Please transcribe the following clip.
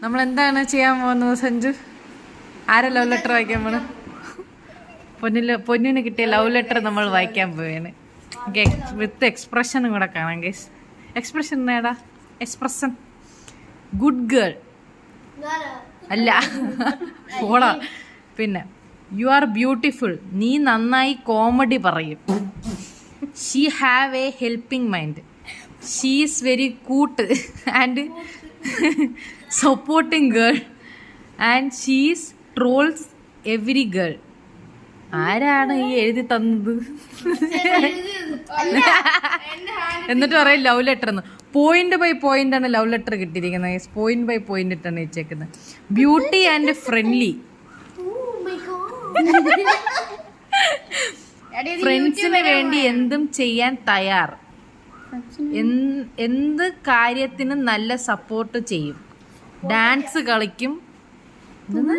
നമ്മൾ എന്താണ് ചെയ്യാൻ പോകുന്നത് സഞ്ജു? ആരെ ലവ് ലെറ്റർ വായിക്കാൻ പോണ? പൊന്നിന് കിട്ടിയ ലവ് ലെറ്റർ നമ്മൾ വായിക്കാൻ പോവാണ്. വിത്ത് എക്സ്പ്രഷനും കൂടെ കാണാം ഗൈസ്. എക്സ്പ്രഷൻ നേടാ, എക്സ്പ്രഷൻ. ഗുഡ് ഗേൾ അല്ല പോടാ. പിന്നെ യു ആർ ബ്യൂട്ടിഫുൾ, നീ നന്നായി കോമഡി പറയും. She have a helping mind. She is very cute and supporting girl and she's trolls every girl. ആരാണ് ഈ എഴുതി തന്നത്? എന്നിട്ട് പറയും ലവ് ലെറ്റർ എന്ന്. പോയിന്റ് ബൈ പോയിന്റ് ആണ് ലവ് ലെറ്റർ കിട്ടിയിരിക്കുന്നത്. പോയിന്റ് ബൈ പോയിന്റ് ഇട്ടാണ് വെച്ചേക്കുന്നത്. ബ്യൂട്ടി ആൻഡ് ഫ്രണ്ട്ലി, ഫ്രണ്ട്സിന് വേണ്ടി എന്തും ചെയ്യാൻ തയ്യാർ, എന്ത് കാര്യത്തിനും നല്ല സപ്പോർട്ട് ചെയ്യും, ഡാൻസ് കളിക്കും.